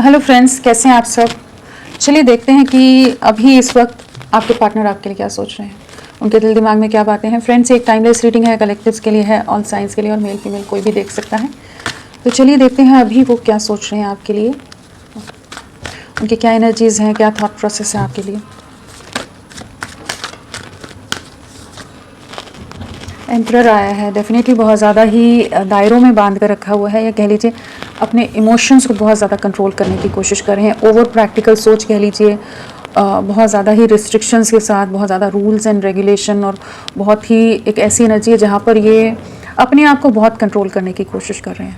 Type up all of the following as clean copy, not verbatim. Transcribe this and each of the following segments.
Hello friends, कैसे हैं आप सब। चलिए देखते हैं कि अभी इस वक्त आपके पार्टनर आपके लिए क्या सोच रहे हैं, उनके दिल दिमाग में क्या बातें हैं। फ्रेंड्स, एक टाइमलेस रीडिंग है, कलेक्टिव्स के लिए है, ऑल साइंस के लिए, और मेल फीमेल कोई भी देख सकता है। तो चलिए देखते हैं अभी वो क्या सोच रहे हैं आपके लिए, उनकी क्या एनर्जीज़ हैं, क्या थॉट प्रोसेस है आपके लिए। एम्परर आया है, डेफिनेटली बहुत ज़्यादा ही दायरों में बांध कर रखा हुआ है, या कह लीजिए अपने इमोशंस को बहुत ज़्यादा कंट्रोल करने की कोशिश कर रहे हैं। ओवर प्रैक्टिकल सोच कह लीजिए, बहुत ज़्यादा ही रिस्ट्रिक्शंस के साथ, बहुत ज़्यादा रूल्स एंड रेगुलेशन, और बहुत ही एक ऐसी एनर्जी है जहाँ पर ये अपने आप को बहुत कंट्रोल करने की कोशिश कर रहे हैं।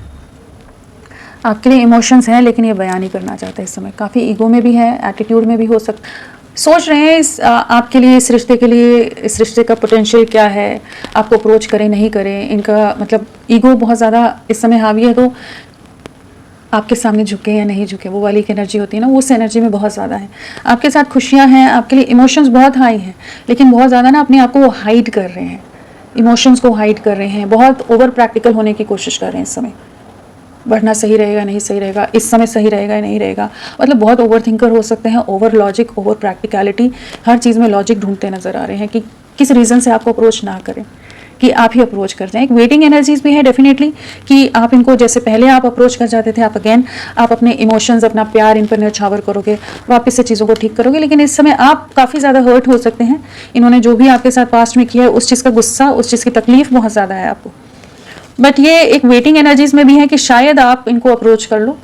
आपके लिए इमोशंस हैं लेकिन ये बयान नहीं करना चाहते इस समय। काफ़ी ईगो में भी है, एटीट्यूड में भी हो सकता, सोच रहे हैं इस आपके लिए, इस रिश्ते के लिए, इस रिश्ते का पोटेंशियल क्या है, आपको अप्रोच करें नहीं करें। इनका मतलब ईगो बहुत ज़्यादा इस समय हावी है, तो आपके सामने झुके या नहीं झुके, वो वाली एक एनर्जी होती है ना, उस एनर्जी में बहुत ज़्यादा है। आपके साथ खुशियाँ हैं, आपके लिए इमोशंस बहुत हाई हैं, लेकिन बहुत ज़्यादा ना अपने आप को वो हाइड कर रहे हैं, इमोशंस को हाइड कर रहे हैं, बहुत ओवर प्रैक्टिकल होने की कोशिश कर रहे हैं इस समय। बढ़ना सही रहेगा नहीं सही रहेगा, इस समय सही रहेगा या नहीं रहेगा, मतलब बहुत ओवर थिंकर हो सकते हैं, ओवर लॉजिक, ओवर प्रैक्टिकलिटी, हर चीज़ में लॉजिक ढूंढते नज़र आ रहे हैं कि किस रीज़न से आपको अप्रोच ना करें, कि आप ही अप्रोच कर जाएं। एक वेटिंग एनर्जीज भी है डेफिनेटली, कि आप इनको जैसे पहले आप अप्रोच कर जाते थे, आप अगेन आप अपने इमोशंस, अपना प्यार इन पर न्यौछावर करोगे, वापस से चीज़ों को ठीक करोगे। लेकिन इस समय आप काफ़ी ज़्यादा हर्ट हो सकते हैं। इन्होंने जो भी आपके साथ पास्ट में किया है, उस चीज़ का गुस्सा, उस चीज़ की तकलीफ बहुत ज़्यादा है आपको। बट ये एक वेटिंग एनर्जीज में भी है कि शायद आप इनको अप्रोच कर लो,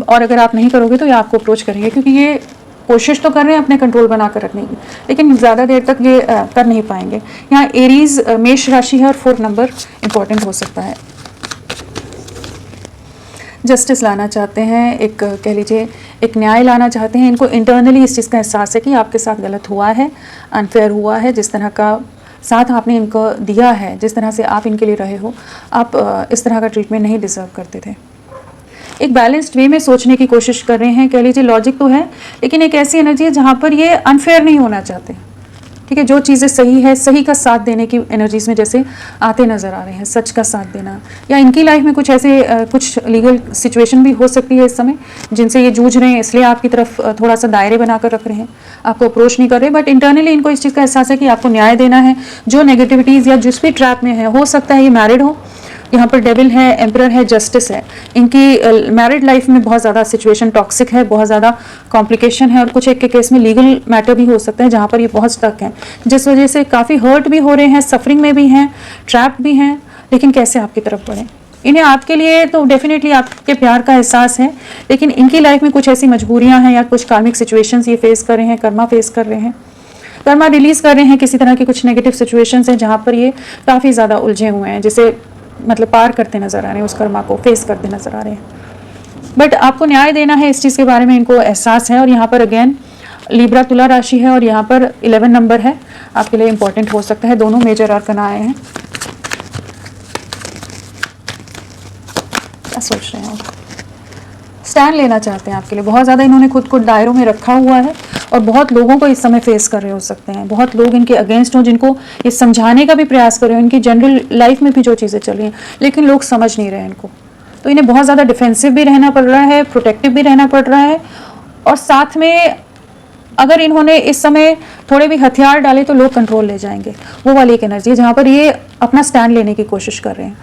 और अगर आप नहीं करोगे तो ये आपको अप्रोच करेंगे, क्योंकि ये कोशिश तो कर रहे हैं अपने कंट्रोल बना कर रखने की, लेकिन ज़्यादा देर तक ये कर नहीं पाएंगे। यहाँ एरीज मेष राशि है और 4 नंबर इंपॉर्टेंट हो सकता है। जस्टिस लाना चाहते हैं, एक कह लीजिए एक न्याय लाना चाहते हैं। इनको इंटरनली इस चीज़ का एहसास है कि आपके साथ गलत हुआ है, अनफेयर हुआ है, जिस तरह का साथ आपने इनको दिया है, जिस तरह से आप इनके लिए रहे हो, आप इस तरह का ट्रीटमेंट नहीं डिज़र्व करते थे। एक बैलेंस्ड वे में सोचने की कोशिश कर रहे हैं, कह लीजिए लॉजिक तो है, लेकिन एक ऐसी एनर्जी है जहाँ पर ये अनफेयर नहीं होना चाहते। ठीक है, जो चीज़ें सही है, सही का साथ देने की एनर्जीज में जैसे आते नज़र आ रहे हैं, सच का साथ देना, या इनकी लाइफ में कुछ ऐसे कुछ लीगल सिचुएशन भी हो सकती है इस समय जिनसे ये जूझ रहे हैं, इसलिए आपकी तरफ थोड़ा सा दायरे बनाकर रख रहे हैं, आपको अप्रोच नहीं कर रहे। बट इंटरनली इनको इस चीज़ का एहसास है कि आपको न्याय देना है। जो नेगेटिविटीज़ या जिस भी ट्रैप में है, हो सकता है ये मैरिड हो, यहाँ पर डेविल है, एम्परर है, जस्टिस है। इनकी मैरिड लाइफ में बहुत ज़्यादा सिचुएशन टॉक्सिक है, बहुत ज़्यादा कॉम्प्लिकेशन है, और कुछ एक के केस में लीगल मैटर भी हो सकता है जहाँ पर ये बहुत स्टक हैं, जिस वजह से काफ़ी हर्ट भी हो रहे हैं, सफरिंग में भी हैं, ट्रैप भी हैं। लेकिन कैसे आपकी तरफ बढ़ें, इन्हें आपके लिए तो डेफिनेटली आपके प्यार का एहसास है, लेकिन इनकी लाइफ में कुछ ऐसी मजबूरियाँ हैं या कुछ कार्मिक सिचुएशंस ये फेस कर रहे हैं, कर्मा फेस कर रहे हैं, कर्मा रिलीज़ कर रहे हैं, किसी तरह की कुछ नेगेटिव सिचुएशंस हैं जहाँ पर ये काफ़ी ज़्यादा उलझे हुए हैं, जिसे मतलब पार करते नज़र आ रहे हैं, उस कर्मा को फेस करते नज़र आ रहे हैं। बट आपको न्याय देना है, इस चीज़ के बारे में इनको एहसास है। और यहाँ पर अगेन लिब्रा तुला राशि है, और यहाँ पर 11 नंबर है, आपके लिए इंपॉर्टेंट हो सकता है। दोनों मेजर आर्कन आए हैं। क्या सोच रहे हैं, स्टैंड लेना चाहते हैं आपके लिए। बहुत ज़्यादा इन्होंने खुद को दायरों में रखा हुआ है, और बहुत लोगों को इस समय फेस कर रहे हो सकते हैं। बहुत लोग इनके अगेंस्ट हों, जिनको ये समझाने का भी प्रयास कर रहे हो, इनकी जनरल लाइफ में भी जो चीज़ें चल रही हैं, लेकिन लोग समझ नहीं रहे हैं इनको। तो इन्हें बहुत ज़्यादा डिफेंसिव भी रहना पड़ रहा है, प्रोटेक्टिव भी रहना पड़ रहा है, और साथ में अगर इन्होंने इस समय थोड़े भी हथियार डाले तो लोग कंट्रोल ले जाएंगे। वो वाली एक एनर्जी है जहाँ पर ये अपना स्टैंड लेने की कोशिश कर रहे हैं।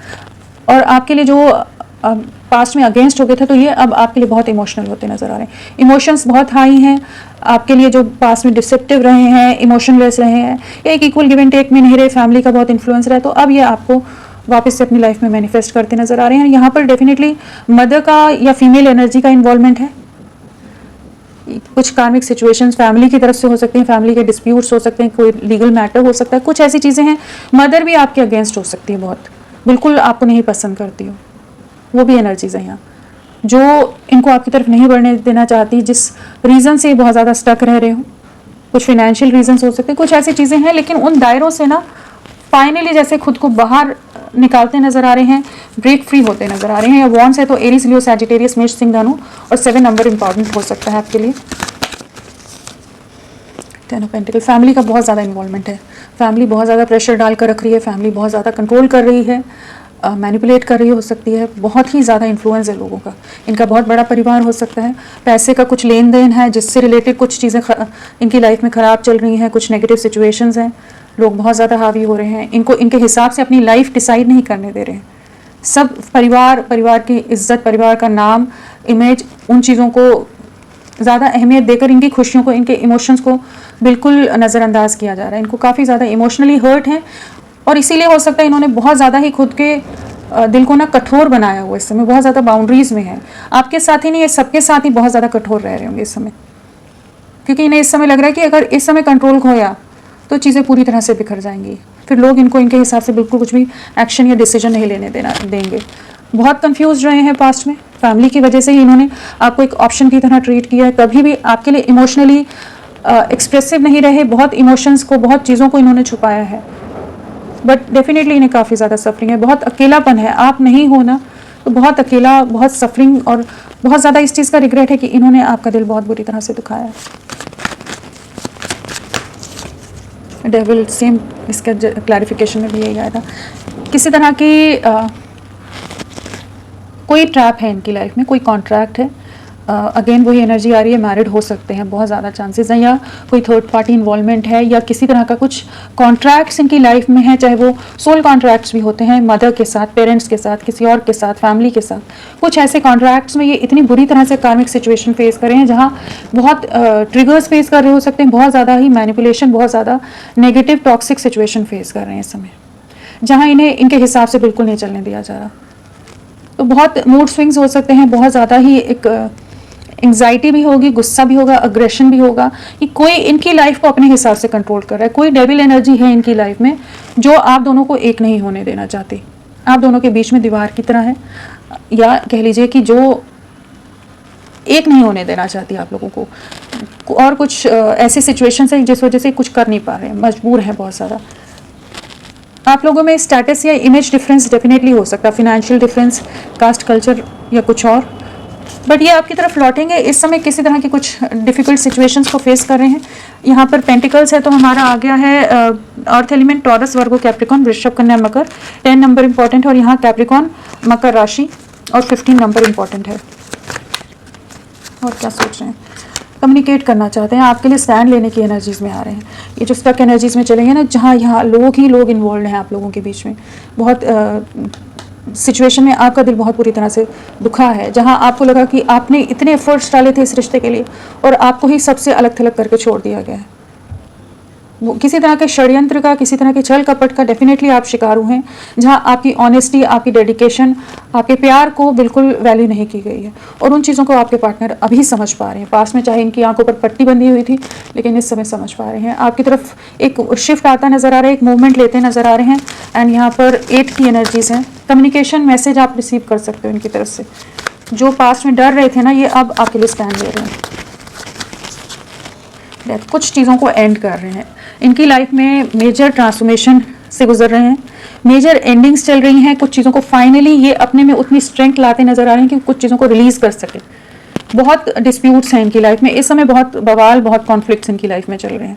और आपके लिए जो पास्ट में अगेंस्ट हो गए थे, तो ये अब आपके लिए बहुत इमोशनल होते नजर आ रहे हैं। इमोशंस बहुत हाई हैं आपके लिए, जो पास्ट में डिसेप्टिव रहे हैं, इमोशनलेस रहे हैं, या एक इक्वल गिव एंड टेक में नहीं रहे, फैमिली का बहुत इन्फ्लुएंस रहा है, तो अब ये आपको वापस से अपनी लाइफ में मैनिफेस्ट करते नजर आ रहे हैं। यहाँ पर डेफिनेटली मदर का या फीमेल एनर्जी का इन्वॉल्वमेंट है। कुछ कार्मिक सिचुएशंस फैमिली की तरफ से हो सकते हैं, फैमिली के डिस्प्यूट्स हो सकते हैं, कोई लीगल मैटर हो सकता है, कुछ ऐसी चीज़ें हैं। मदर भी आपके अगेंस्ट हो सकती है, बहुत बिल्कुल आपको नहीं पसंद करती हो, वो भी एनर्जीज है यहाँ, जो इनको आपकी तरफ नहीं बढ़ने देना चाहती, जिस रीज़न से बहुत ज़्यादा स्टक रह रहे हो। कुछ फाइनेंशियल रीजंस हो सकते हैं, कुछ ऐसी चीज़ें हैं, लेकिन उन दायरों से ना फाइनली जैसे खुद को बाहर निकालते नजर आ रहे हैं, ब्रेक फ्री होते नजर आ रहे हैं। या वॉन्स है तो एरीज, लियो, सैजिटेरियस, मेष, सिंह, धनु, और 7 नंबर इंपॉर्टेंट हो सकता है आपके लिए। 10 ऑफ पेंटिकल, फैमिली का बहुत ज़्यादा इन्वॉल्वमेंट है, फैमिली बहुत ज़्यादा प्रेशर डाल कर रख रही है, फैमिली बहुत ज़्यादा कंट्रोल कर रही है, मैनिपुलेट कर रही हो सकती है, बहुत ही ज़्यादा इन्फ्लुएंस है लोगों का, इनका बहुत बड़ा परिवार हो सकता है, पैसे का कुछ लेन देन है जिससे रिलेटेड कुछ चीज़ें इनकी लाइफ में ख़राब चल रही हैं, कुछ नेगेटिव सिचुएशंस हैं, लोग बहुत ज़्यादा हावी हो रहे हैं, इनको इनके हिसाब से अपनी लाइफ डिसाइड नहीं करने दे रहे हैं। सब परिवार की इज्जत, परिवार का नाम, इमेज, उन चीज़ों को ज़्यादा अहमियत देकर इनकी खुशियों को, इनके इमोशंस को बिल्कुल नज़रअंदाज किया जा रहा है। इनको काफ़ी ज़्यादा इमोशनली हर्ट हैं और इसीलिए हो सकता है इन्होंने बहुत ज़्यादा ही खुद के दिल को ना कठोर बनाया हुआ इस समय, बहुत ज़्यादा बाउंड्रीज़ में है। आपके साथ ही नहीं, ये सबके साथ ही बहुत ज़्यादा कठोर रह रहे होंगे इस समय, क्योंकि इन्हें इस समय लग रहा है कि अगर इस समय कंट्रोल खोया तो चीज़ें पूरी तरह से बिखर जाएंगी, फिर लोग इनको इनके हिसाब से बिल्कुल कुछ भी एक्शन या डिसीजन नहीं लेने देंगे। बहुत कंफ्यूज रहे हैं पास्ट में, फैमिली की वजह से ही इन्होंने आपको एक ऑप्शन की तरह ट्रीट किया है, कभी भी आपके लिए इमोशनली एक्सप्रेसिव नहीं रहे, बहुत इमोशंस को, बहुत चीज़ों को इन्होंने छुपाया है। बट डेफिनेटली इन्हें काफ़ी ज़्यादा सफरिंग है, बहुत अकेलापन है, आप नहीं हो ना तो बहुत अकेला, बहुत सफरिंग और बहुत ज़्यादा इस चीज़ का रिग्रेट है कि इन्होंने आपका दिल बहुत बुरी तरह से दुखाया है। डेविल सेम, इसका क्लैरिफिकेशन में भी यही आया था, किसी तरह की कोई ट्रैप है इनकी लाइफ में, कोई कॉन्ट्रैक्ट है। अगेन वही एनर्जी आ रही है, मैरिड हो सकते हैं, बहुत ज़्यादा चांसेस हैं, या कोई थर्ड पार्टी इन्वॉल्वमेंट है, या किसी तरह का कुछ कॉन्ट्रैक्ट्स इनकी लाइफ में है, चाहे वो सोल कॉन्ट्रैक्ट्स भी होते हैं, मदर के साथ, पेरेंट्स के साथ, किसी और के साथ, फैमिली के साथ। कुछ ऐसे कॉन्ट्रैक्ट्स में ये इतनी बुरी तरह से कार्मिक सिचुएशन फेस कर रहे हैं जहाँ बहुत ट्रिगर्स फेस कर रहे हो सकते हैं, बहुत ज़्यादा ही मैनिपुलेशन, बहुत ज़्यादा नेगेटिव टॉक्सिक सिचुएशन फेस कर रहे हैं इस समय, जहाँ इन्हें इनके हिसाब से बिल्कुल नहीं चलने दिया जा रहा। तो बहुत मूड स्विंग्स हो सकते हैं, बहुत ज़्यादा ही एक एंग्जाइटी भी होगी, गुस्सा भी होगा, अग्रेशन भी होगा कि कोई इनकी लाइफ को अपने हिसाब से कंट्रोल कर रहा है, कोई डेविल एनर्जी है इनकी लाइफ में जो आप दोनों को एक नहीं होने देना चाहती, आप दोनों के बीच में दीवार की तरह है, या कह लीजिए कि जो एक नहीं होने देना चाहती आप लोगों को, और कुछ ऐसी सिचुएशंस है जिस वजह से कुछ कर नहीं पा रहे हैं, मजबूर हैं बहुत ज़्यादा। आप लोगों में स्टेटस या इमेज डिफरेंस डेफिनेटली हो सकता है, फिनेंशियल डिफरेंस, कास्ट कल्चर या कुछ और, बट ये आपकी तरफ लौटेंगे। इस समय किसी तरह की कुछ डिफिकल्ट सिचुएशंस को फेस कर रहे हैं। यहाँ पर पेंटिकल्स है तो हमारा आ गया है अर्थ एलिमेंट, टॉरस, वर्गो, कैप्रिकॉन, वृषभ, कन्या, मकर, 10 नंबर इंपॉर्टेंट है, और यहाँ कैप्रिकॉन, मकर राशि और 15 नंबर इंपॉर्टेंट है। और क्या सोच रहे हैं, कम्युनिकेट करना चाहते हैं, आपके लिए स्टैंड लेने की एनर्जीज में आ रहे हैं। ये जो स्टक एनर्जीज में चलेंगे ना, जहाँ यहाँ लोग ही लोग इन्वॉल्व हैं आप लोगों के बीच में, बहुत सिचुएशन में आपका दिल बहुत बुरी तरह से दुखा है, जहाँ आपको लगा कि आपने इतने एफर्ट्स डाले थे इस रिश्ते के लिए और आपको ही सबसे अलग थलग करके छोड़ दिया गया है। वो किसी तरह के षड्यंत्र का, किसी तरह के छल कपट का डेफिनेटली आप शिकार हुए हैं, जहाँ आपकी ऑनेस्टी, आपकी डेडिकेशन, आपके प्यार को बिल्कुल वैल्यू नहीं की गई है, और उन चीज़ों को आपके पार्टनर अभी समझ पा रहे हैं। पास में चाहे इनकी आंखों पर पट्टी बंधी हुई थी, लेकिन इस समय समझ पा रहे हैं, आपकी तरफ एक शिफ्ट आता नजर आ रहा है, एक मूवमेंट लेते नजर आ रहे हैं। एंड यहाँ पर 8 की एनर्जीज हैं, कम्युनिकेशन मैसेज आप रिसीव कर सकते हो इनकी तरफ से। जो पास्ट में डर रहे थे ना, ये अब आपके लिए स्टैंड ले रहे हैं, कुछ चीज़ों को एंड कर रहे हैं। इनकी लाइफ में मेजर ट्रांसफॉर्मेशन से गुजर रहे हैं, मेजर एंडिंग्स चल रही हैं, कुछ चीज़ों को फाइनली ये अपने में उतनी स्ट्रेंथ लाते नजर आ रहे हैं कि कुछ चीज़ों को रिलीज कर सके। बहुत डिस्प्यूट्स हैं इनकी लाइफ में इस समय, बहुत बवाल, बहुत कॉन्फ्लिक्ट्स इनकी लाइफ में चल रहे हैं,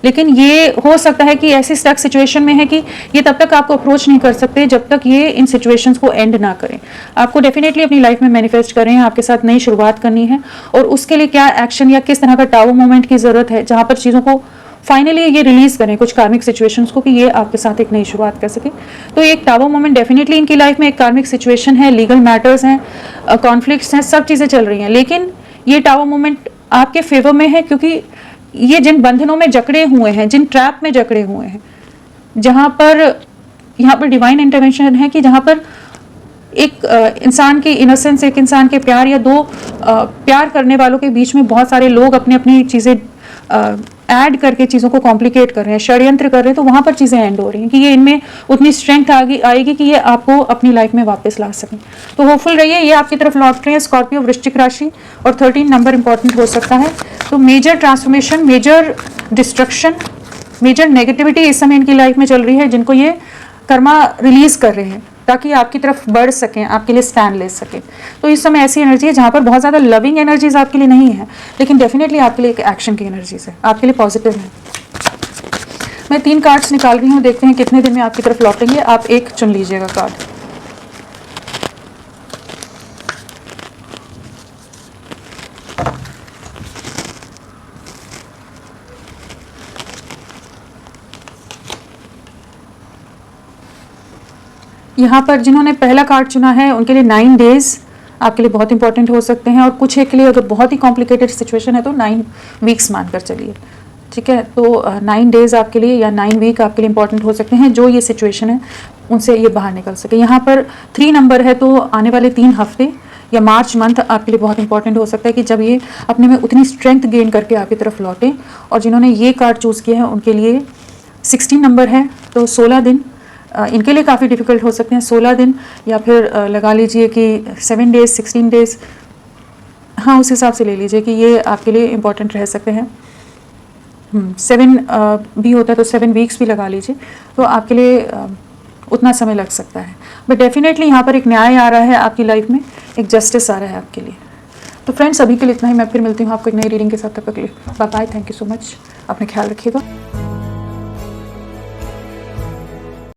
लेकिन ये हो सकता है कि ऐसी स्टक सिचुएशन में है कि ये तब तक आपको अप्रोच नहीं कर सकते जब तक ये इन सिचुएशंस को एंड ना करें। आपको डेफिनेटली अपनी लाइफ में मैनिफेस्ट कर रहे हैं, आपके साथ नई शुरुआत करनी है, और उसके लिए क्या एक्शन या किस तरह का टावर मोमेंट की ज़रूरत है, जहाँ पर चीज़ों को फाइनली ये रिलीज करें, कुछ कार्मिक सिचुएशंस को, कि ये आपके साथ एक नई शुरुआत कर सके। तो एक टावर मोमेंट डेफिनेटली इनकी लाइफ में एक कार्मिक सिचुएशन है, लीगल मैटर्स हैं, कॉन्फ्लिक्ट्स हैं, सब चीज़ें चल रही हैं, लेकिन ये टावर मोमेंट आपके फेवर में है, क्योंकि ये जिन बंधनों में जकड़े हुए हैं, जिन ट्रैप में जकड़े हुए हैं, जहाँ पर यहाँ पर डिवाइन इंटरवेंशन है, कि जहाँ पर एक इंसान की इनोसेंस, एक इंसान के प्यार, या दो प्यार करने वालों के बीच में बहुत सारे लोग अपनी अपनी चीज़ें ऐड करके चीज़ों को कॉम्प्लिकेट कर रहे हैं, षड्यंत्र कर रहे हैं, तो वहाँ पर चीज़ें एंड हो रही हैं कि ये इनमें उतनी स्ट्रेंथ आएगी कि ये आपको अपनी लाइफ में वापस ला सकें। तो होपफुल रहिए, ये आपकी तरफ लौट रहे हैं। स्कॉर्पियो, वृश्चिक राशि, और 13 नंबर इंपॉर्टेंट हो सकता है। तो major transformation, major destruction, major negativity इस समय इनकी लाइफ में चल रही है, जिनको ये कर्मा रिलीज कर रहे हैं ताकि आपकी तरफ बढ़ सकें, आपके लिए स्टैंड ले सकें। तो इस समय ऐसी एनर्जी है जहाँ पर बहुत ज़्यादा लविंग एनर्जीज आपके लिए नहीं है, लेकिन डेफिनेटली आपके लिए एक एक्शन की एनर्जीज है, आपके लिए पॉजिटिव है। मैं 3 कार्ड्स निकाल रही हूँ, देखते हैं कितने दिन में आपकी तरफ लौटेंगे। आप एक चुन लीजिएगा कार्ड। यहाँ पर जिन्होंने पहला कार्ड चुना है उनके लिए 9 डेज आपके लिए बहुत इंपॉर्टेंट हो सकते हैं, और कुछ एक के लिए अगर बहुत ही कॉम्प्लिकेटेड सिचुएशन है तो 9 वीक्स मानकर चलिए, ठीक है। तो 9 डेज आपके लिए या 9 वीक आपके लिए इंपॉर्टेंट हो सकते हैं, जो ये सिचुएशन है उनसे ये बाहर निकल सके। यहाँ पर 3 नंबर है, तो आने वाले 3 हफ्ते या मार्च मंथ आपके लिए बहुत इंपॉर्टेंट हो सकता है कि जब ये अपने में उतनी स्ट्रेंथ गेन करके आपकी तरफ लौटें। और जिन्होंने ये कार्ड चूज़ किया है उनके लिए 16 नंबर है, तो 16 दिन इनके लिए काफ़ी डिफ़िकल्ट हो सकते हैं। 16 दिन या फिर लगा लीजिए कि 7 डेज़ 16 डेज़, हाँ उस हिसाब से ले लीजिए कि ये आपके लिए इम्पॉर्टेंट रह सकते हैं। 7 भी होता है तो 7 वीक्स भी लगा लीजिए, तो आपके लिए उतना समय लग सकता है। बट डेफिनेटली यहाँ पर एक न्याय आ रहा है आपकी लाइफ में, एक जस्टिस आ रहा है आपके लिए। तो फ्रेंड्स अभी के लिए इतना ही, मैं फिर मिलती हूँ आपको एक नई रीडिंग के साथ। तब तक के लिए bye bye, thank you so much, अपना ख्याल रखिएगा।